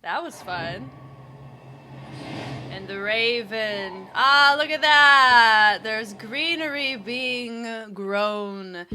That was fun. And the raven. Ah, look at that. There's greenery being grown.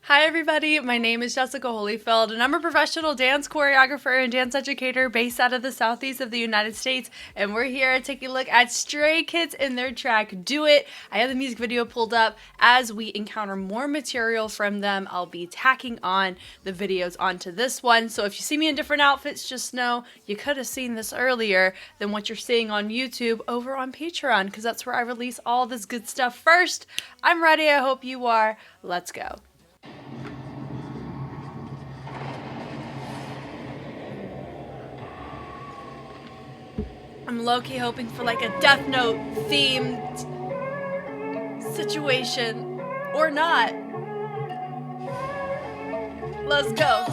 Hi everybody, my name is Jessica Holyfield and I'm a professional dance choreographer and dance educator based out of the southeast of the United States, and we're here to take a look at Stray Kids in their track Do It. I have the music video pulled up. As we encounter more material from them, I'll be tacking on the videos onto this one. So if you see me in different outfits, just know you could have seen this earlier than what you're seeing on YouTube over on Patreon, because that's where I release all this good stuff first. I'm ready, I hope you are. Let's go. I'm low-key hoping for like a Death Note themed situation. Or not. Let's go.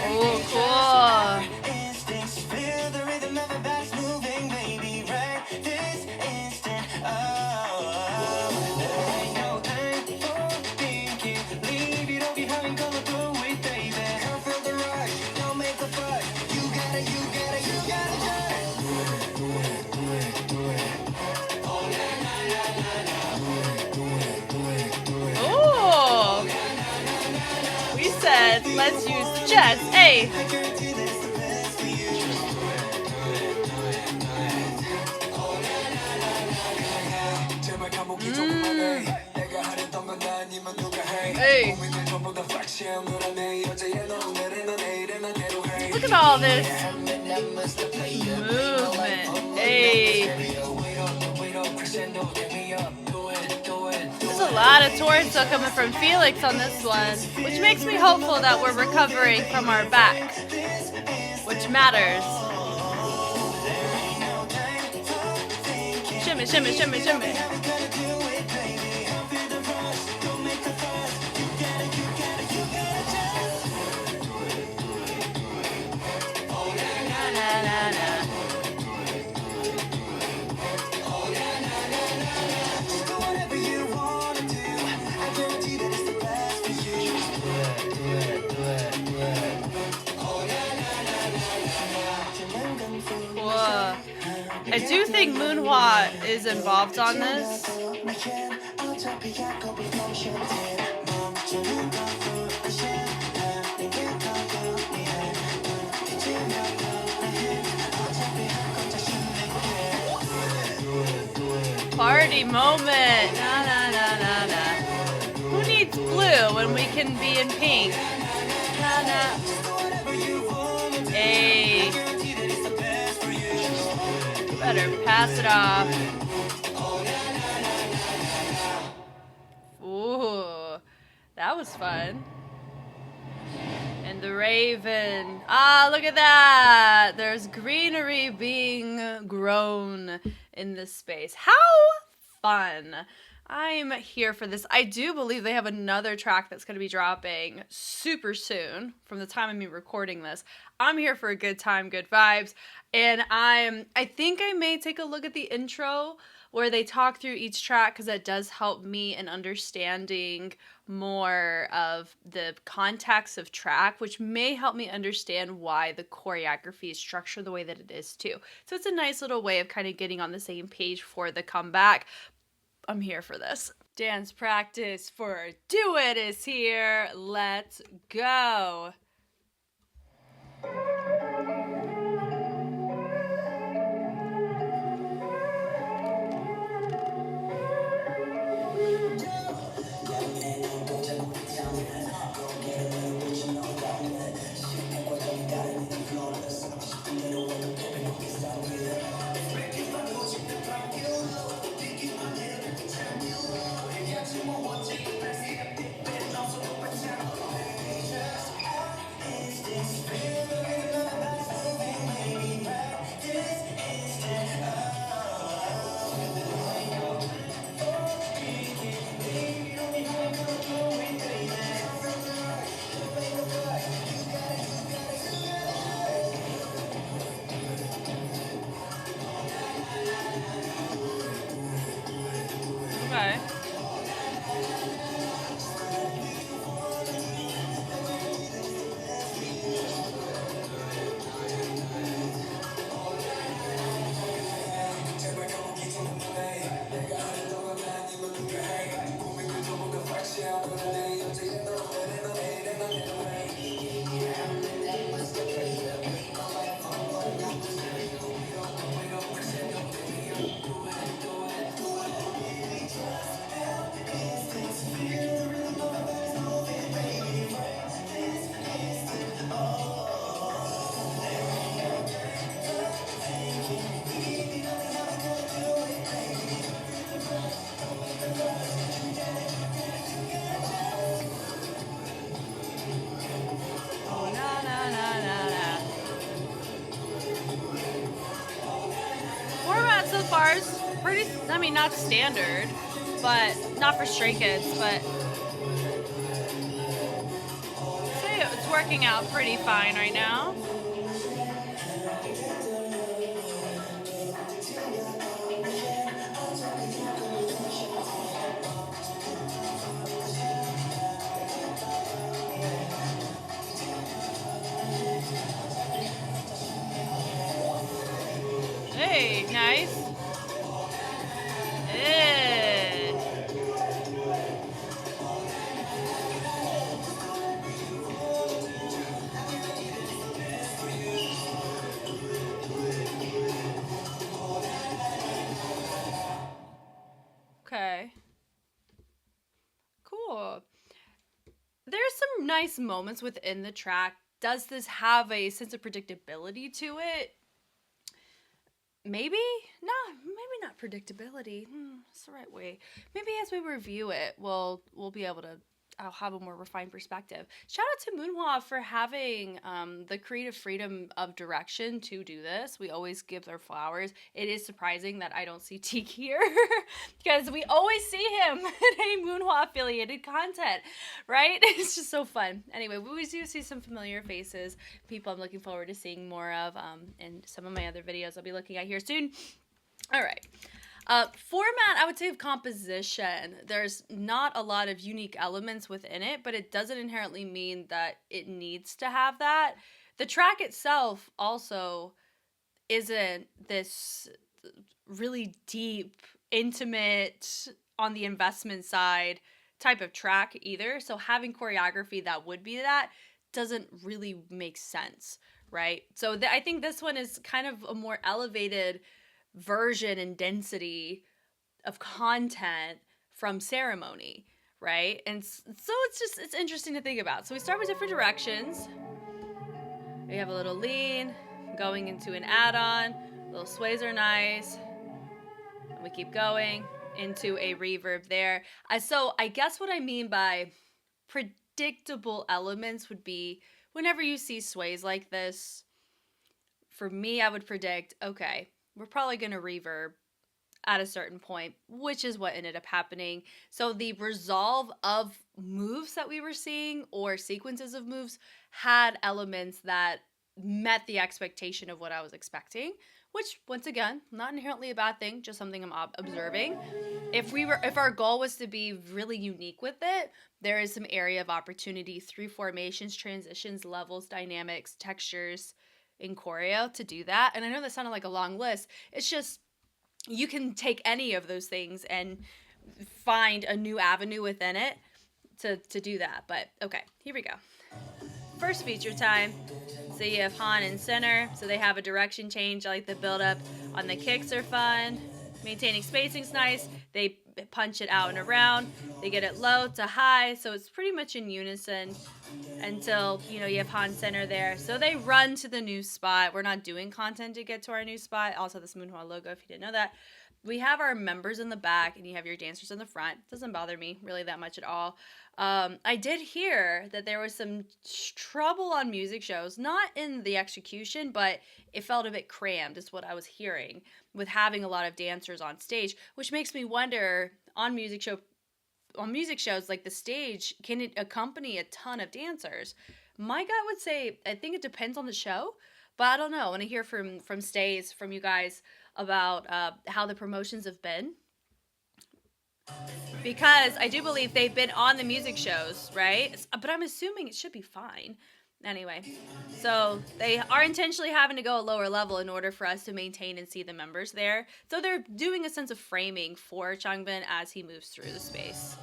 Oh, cool. Let's use chess. Hey. Hey. Look at all this movement. Hey. There's a lot of torso coming from Felix on this one, which makes me hopeful that we're recovering from our back, which matters. Shimmy, shimmy, shimmy, shimmy. Na, na, na. I do think Moonhwa is involved on this. Party moment. Na na na na na. Who needs blue when we can be in pink? Na na. Hey. Better pass it off. Ooh, that was fun. And the raven. Ah, look at that. There's greenery being grown in this space. How fun. I'm here for this. I do believe they have another track that's going to be dropping super soon from the time of me recording this. I'm here for a good time, good vibes. And I think I may take a look at the intro where they talk through each track, because that does help me in understanding more of the context of track, which may help me understand why the choreography is structured the way that it is too. So it's a nice little way of kind of getting on the same page for the comeback. I'm here for this. Dance practice for Do It is here. Let's go. pretty, I mean, not standard, but not for Stray Kids, but say it's working out pretty fine right now. Hey, nice. Eh. Okay. Cool. There's some nice moments within the track. Does this have a sense of predictability to it? Maybe? No, maybe not predictability. That's the right way. Maybe as we review it, we'll be able to. I'll have a more refined perspective. Shout out to Moonhwa for having the creative freedom of direction to do this. We always give their flowers. It is surprising that I don't see Teak here because we always see him in a Moonhwa affiliated content, right? It's just so fun. Anyway, we do see some familiar faces, people I'm looking forward to seeing more of in some of my other videos I'll be looking at here soon. All right. Format, I would say, of composition. There's not a lot of unique elements within it, but it doesn't inherently mean that it needs to have that. The track itself also isn't this really deep, intimate, on the investment side type of track either. So having choreography that would be that doesn't really make sense, right? So I think this one is kind of a more elevated version and density of content from Ceremony, right? And so it's interesting to think about. So we start with different directions. We have a little lean going into an add-on. Little sways are nice. And we keep going into a reverb there. So I guess what I mean by predictable elements would be whenever you see sways like this, for me, I would predict, okay, we're probably going to reverb at a certain point, which is what ended up happening. So the resolve of moves that we were seeing or sequences of moves had elements that met the expectation of what I was expecting, which once again, not inherently a bad thing, just something I'm observing. If our goal was to be really unique with it, there is some area of opportunity through formations, transitions, levels, dynamics, textures in choreo to do that. And I know that sounded like a long list. It's just you can take any of those things and find a new avenue within it to do that. But okay, here we go. First feature time. So you have Han in center, so they have a direction change. I like the build up on the kicks are fun. Maintaining spacing's nice. They punch it out and around. They get it low to high, so it's pretty much in unison until, you have Han center there. So they run to the new spot. We're not doing content to get to our new spot. Also, this Moonhwa logo, if you didn't know that. We have our members in the back, and you have your dancers in the front. Doesn't bother me really that much at all. I did hear that there was some trouble on music shows, not in the execution, but it felt a bit crammed, is what I was hearing, with having a lot of dancers on stage, which makes me wonder on music shows, like the stage, can it accompany a ton of dancers? My gut would say, I think it depends on the show, but I don't know. I want to hear from Stays, from you guys, about how the promotions have been. Because I do believe they've been on the music shows, right? But I'm assuming it should be fine. Anyway, so they are intentionally having to go a lower level in order for us to maintain and see the members there. So they're doing a sense of framing for Changbin as he moves through the space.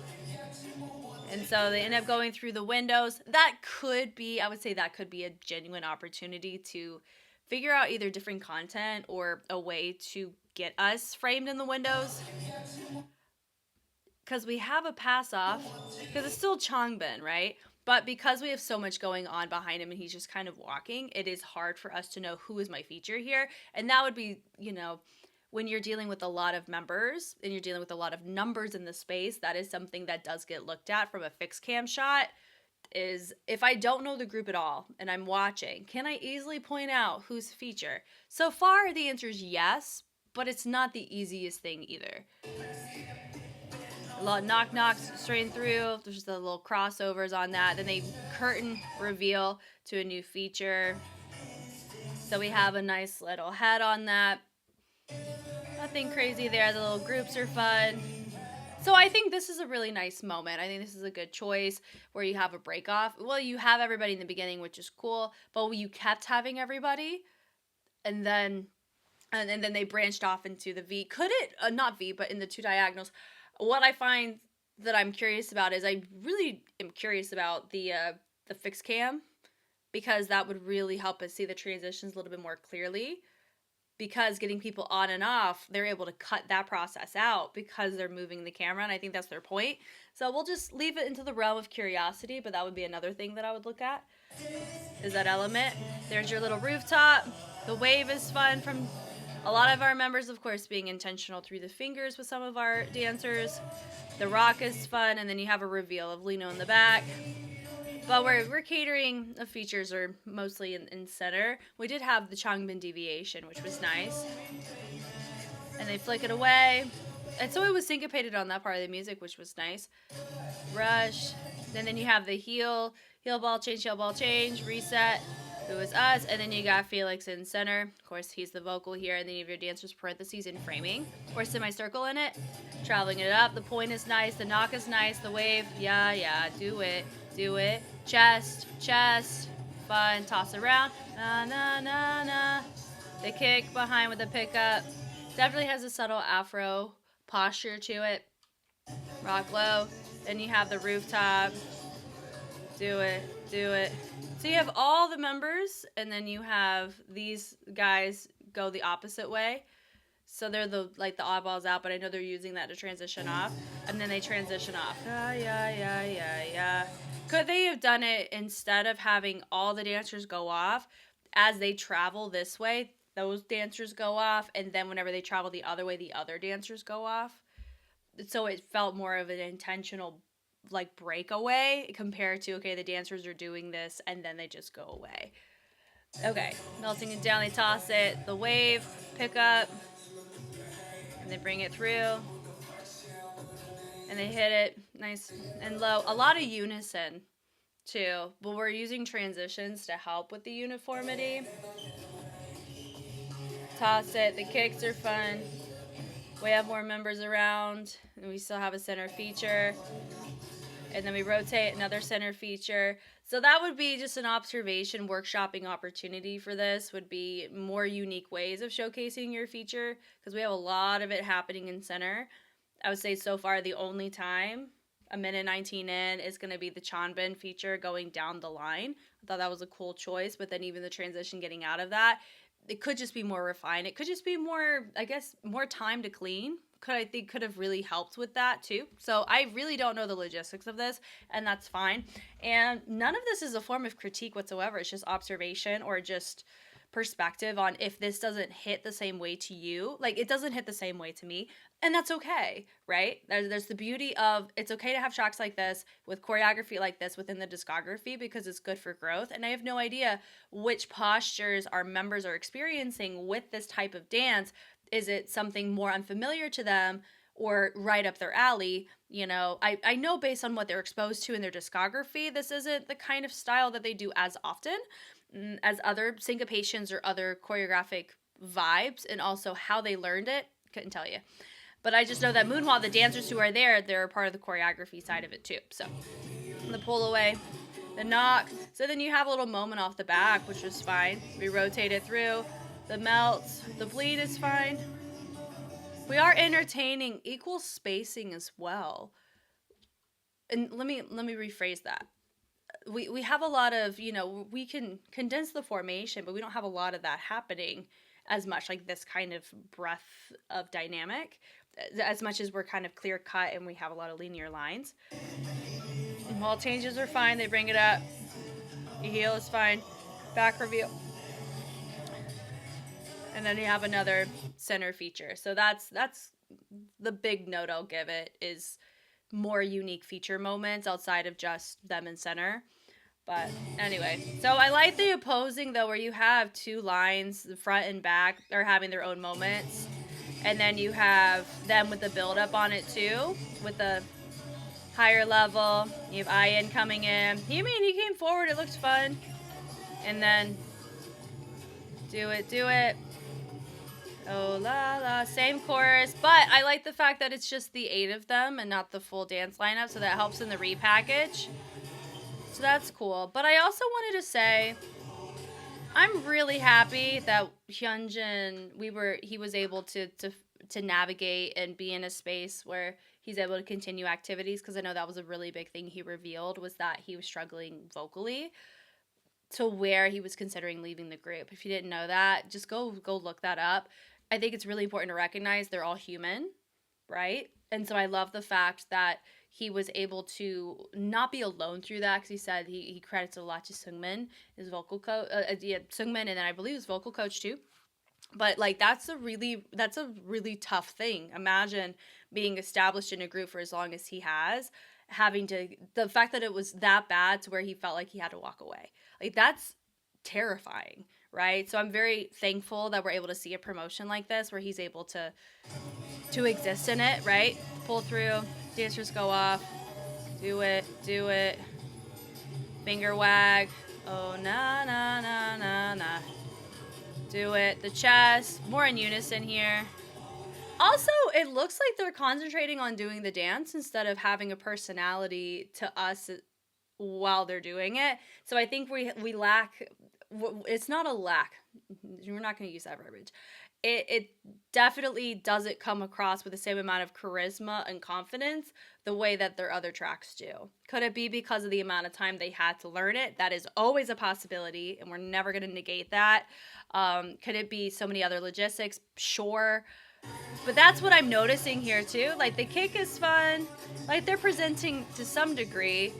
And so they end up going through the windows. I would say that could be a genuine opportunity to figure out either different content or a way to get us framed in the windows. Because we have a pass off, because it's still Changbin, right? But because we have so much going on behind him and he's just kind of walking, it is hard for us to know who is my feature here. And that would be, when you're dealing with a lot of members and you're dealing with a lot of numbers in the space, that is something that does get looked at from a fixed cam shot. Is if I don't know the group at all and I'm watching, can I easily point out who's feature? So far, the answer is yes, but it's not the easiest thing either. A lot of knock knocks straight through. There's just the little crossovers on that. Then they curtain reveal to a new feature. So we have a nice little head on that. Nothing crazy there. The little groups are fun. So I think this is a really nice moment. I think this is a good choice where you have a break off. Well, you have everybody in the beginning, which is cool, but you kept having everybody, and then they branched off into the V. Could it not V, but in the two diagonals? What I find that I'm curious about is I really am curious about the fixed cam, because that would really help us see the transitions a little bit more clearly. Because getting people on and off, they're able to cut that process out because they're moving the camera, and I think that's their point. So we'll just leave it into the realm of curiosity, but that would be another thing that I would look at, is that element. There's your little rooftop. The wave is fun from a lot of our members, of course, being intentional through the fingers with some of our dancers. The rock is fun, and then you have a reveal of Lino in the back. But we're catering, the features are mostly in center. We did have the Changbin deviation, which was nice. And they flick it away. And so it was syncopated on that part of the music, which was nice. Rush. And then you have the heel ball change, reset. It was us. And then you got Felix in center. Of course, he's the vocal here. And then you have your dancers parentheses in framing, or semicircle in it. Traveling it up. The point is nice. The knock is nice. The wave. Yeah. Do it. Chest, fun, toss around, na. The kick behind with the pickup. Definitely has a subtle afro posture to it. Rock low. Then you have the rooftop. Do it. So you have all the members, and then you have these guys go the opposite way. So they're the oddballs out, but I know they're using that to transition off. And then they transition off. Yeah. Could they have done it instead of having all the dancers go off? As they travel this way, those dancers go off, and then whenever they travel the other way, the other dancers go off. So it felt more of an intentional breakaway compared to, okay, the dancers are doing this, and then they just go away. Okay, melting it down, they toss it, the wave, pick up, and they bring it through, and they hit it nice and low. A lot of unison too, but we're using transitions to help with the uniformity. Toss it. The kicks are fun. We have more members around, and we still have a center feature. And then we rotate another center feature. So that would be just an observation, workshopping opportunity for this, would be more unique ways of showcasing your feature, because we have a lot of it happening in center. I would say so far the only time, a minute 19 in, is going to be the Chanbin feature going down the line. I thought that was a cool choice, but then even the transition getting out of that, it could just be more refined. It could just be more, I guess, more time to clean. I think could have really helped with that too. So I really don't know the logistics of this, and that's fine. And none of this is a form of critique whatsoever. It's just observation or just perspective on if this doesn't hit the same way to you. Like, it doesn't hit the same way to me, and that's okay, right? There's the beauty of, it's okay to have tracks like this with choreography like this within the discography, because it's good for growth. And I have no idea which postures our members are experiencing with this type of dance. Is it something more unfamiliar to them or right up their alley? You know, I know based on what they're exposed to in their discography, this isn't the kind of style that they do as often as other syncopations or other choreographic vibes, and also how they learned it, couldn't tell you. But I just know that Moonwall, the dancers who are there, they're a part of the choreography side of it too. So the pull away, the knock. So then you have a little moment off the back, which was fine. We rotate it through. The melts, the bleed is fine. We are entertaining, equal spacing as well. And let me rephrase that. We have a lot of, we can condense the formation, but we don't have a lot of that happening as much, like this kind of breadth of dynamic, as much as we're kind of clear cut and we have a lot of linear lines. And wall changes are fine. They bring it up. The heel is fine. Back reveal. And then you have another center feature. So that's the big note I'll give it, is more unique feature moments outside of just them in center. But anyway, so I like the opposing though, where you have two lines, the front and back, are having their own moments. And then you have them with the build up on it too, with the higher level. You have Ian coming in. He came forward. It looked fun. And then do it. Oh la la, same chorus, but I like the fact that it's just the 8 of them and not the full dance lineup, so that helps in the repackage. So that's cool. But I also wanted to say I'm really happy that Hyunjin he was able to navigate and be in a space where he's able to continue activities, because I know that was a really big thing he revealed, was that he was struggling vocally to where he was considering leaving the group. If you didn't know that, just go look that up. I think it's really important to recognize they're all human, right? And so I love the fact that he was able to not be alone through that, because he said he credits a lot to Seungmin, his vocal coach, Seungmin, and then I believe his vocal coach too. But like that's a really tough thing. Imagine being established in a group for as long as he has, having to, the fact that it was that bad to where he felt like he had to walk away. Like that's terrifying, right? So I'm very thankful that we're able to see a promotion like this where he's able to exist in it, right? Pull through, dancers go off, do it, finger wag, oh na na na na na, do it, the chest, more in unison here. Also, it looks like they're concentrating on doing the dance instead of having a personality to us while they're doing it. So I think we lack, it's not a lack, we're not going to use that verbiage. It definitely doesn't come across with the same amount of charisma and confidence the way that their other tracks do. Could it be because of the amount of time they had to learn it? That is always a possibility, and we're never going to negate that. Could it be so many other logistics? Sure. But that's what I'm noticing here too. Like the kick is fun. Like they're presenting to some degree.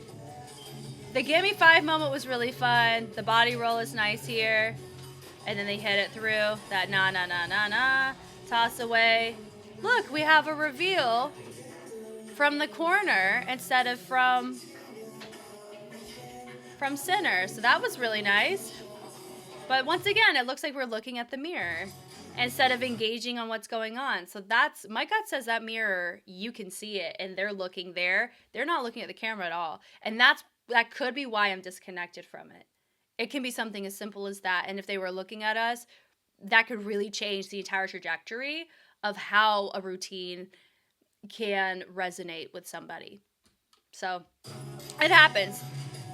The Gimme 5 moment was really fun. The body roll is nice here. And then they hit it through. That na na na na na. Toss away. Look, we have a reveal from the corner instead of from center. So that was really nice. But once again, it looks like we're looking at the mirror instead of engaging on what's going on. So that's, my gut says that mirror, you can see it, and they're looking there. They're not looking at the camera at all. And that could be why I'm disconnected from it. It can be something as simple as that. And if they were looking at us, that could really change the entire trajectory of how a routine can resonate with somebody. So it happens.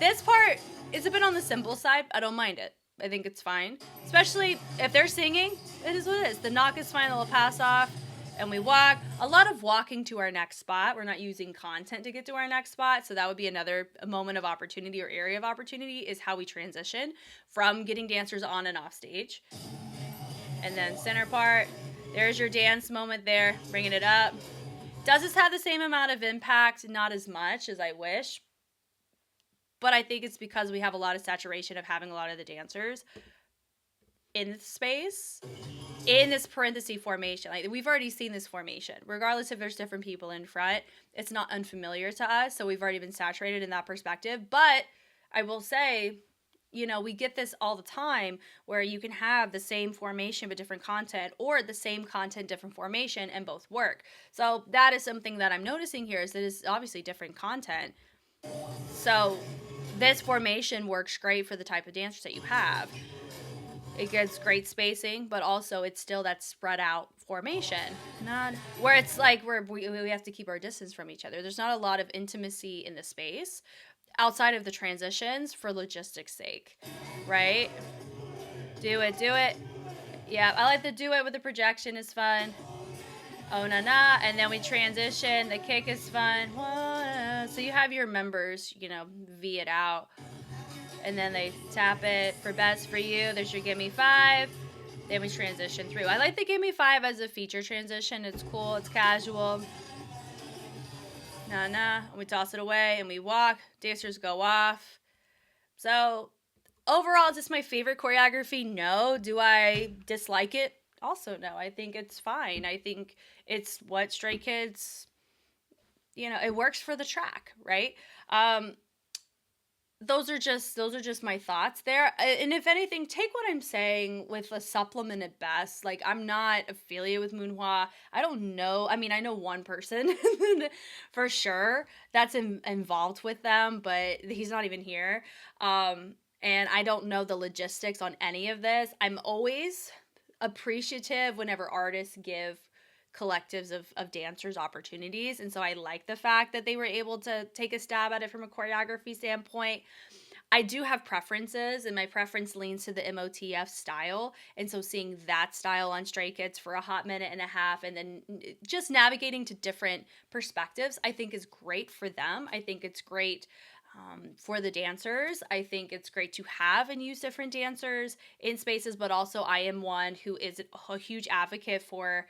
This part is a bit on the simple side. I don't mind it. I think it's fine. Especially if they're singing, it is what it is. The knock is fine, they'll pass off, and we walk. A lot of walking to our next spot. We're not using content to get to our next spot, so that would be another moment of opportunity or area of opportunity, is how we transition from getting dancers on and off stage. And then center part, there's your dance moment there, bringing it up. Does this have the same amount of impact? Not as much as I wish. But I think it's because we have a lot of saturation of having a lot of the dancers in the space, in this parenthesis formation. Like, we've already seen this formation. Regardless if there's different people in front, it's not unfamiliar to us. So we've already been saturated in that perspective. But I will say, you know, we get this all the time where you can have the same formation but different content, or the same content, different formation, and both work. So that is something that I'm noticing here, is that it's obviously different content. So this formation works great for the type of dancers that you have. It gets great spacing, but also it's still that spread out formation. Not where it's like we have to keep our distance from each other. There's not a lot of intimacy in the space outside of the transitions for logistics sake, right? Do it. Yeah, I like the do it with the projection is fun. Oh na na, and then we transition. The kick is fun. So you have your members, you know, V it out, and then they tap it for best for you. There's your Gimme 5. Then we transition through. I like the Gimme 5 as a feature transition. It's cool. It's casual. Na na. And we toss it away and we walk. Dancers go off. So overall, is this my favorite choreography? No. Do I dislike it? Also, no. I think it's fine. I think it's what Stray Kids, you know, it works for the track, right? those are just my thoughts there. And if anything, take what I'm saying with a supplement at best. Like, I'm not affiliated with Moonhua. I don't know. I mean, I know one person for sure that's involved with them, but he's not even here. And I don't know the logistics on any of this. I'm always appreciative whenever artists give collectives of dancers opportunities, and so I like the fact that they were able to take a stab at it from a choreography standpoint. I do have preferences, and my preference leans to the MOTF style. And so seeing that style on Stray Kids for a hot minute and a half, and then just navigating to different perspectives, I think is great for them. I think it's great for the dancers. I think it's great to have and use different dancers in spaces, but also I am one who is a huge advocate for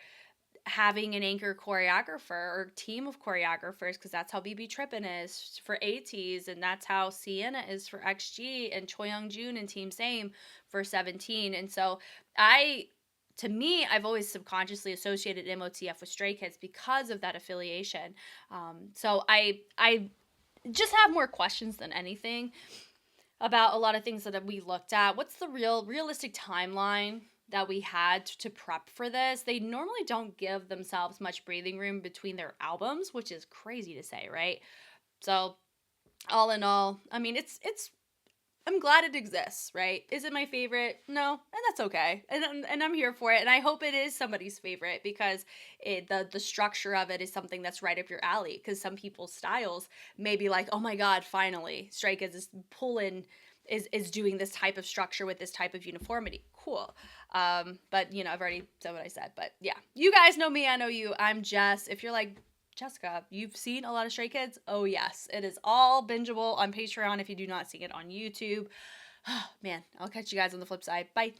having an anchor choreographer or team of choreographers, because that's how BB Trippin is for ATEEZ, and that's how Sienna is for XG, and Choi Young Jun and Team Same for 17. And so to me, I've always subconsciously associated MOTF with Stray Kids because of that affiliation. So I just have more questions than anything about a lot of things that we looked at. What's the realistic timeline that we had to prep for this? They normally don't give themselves much breathing room between their albums, which is crazy to say, right? So, all in all, I mean, it's I'm glad it exists, right? Is it my favorite? No, and that's okay. And I'm here for it, and I hope it is somebody's favorite, because the structure of it is something that's right up your alley. Because some people's styles may be like, oh my god, finally, Stray Kids is pulling is doing this type of structure with this type of uniformity. Cool. But I've already said what I said. But yeah, you guys know me, I know you. I'm Jess. If you're like, Jessica, you've seen a lot of Stray Kids? Oh, yes. It is all bingeable on Patreon if you do not see it on YouTube. Man, I'll catch you guys on the flip side. Bye.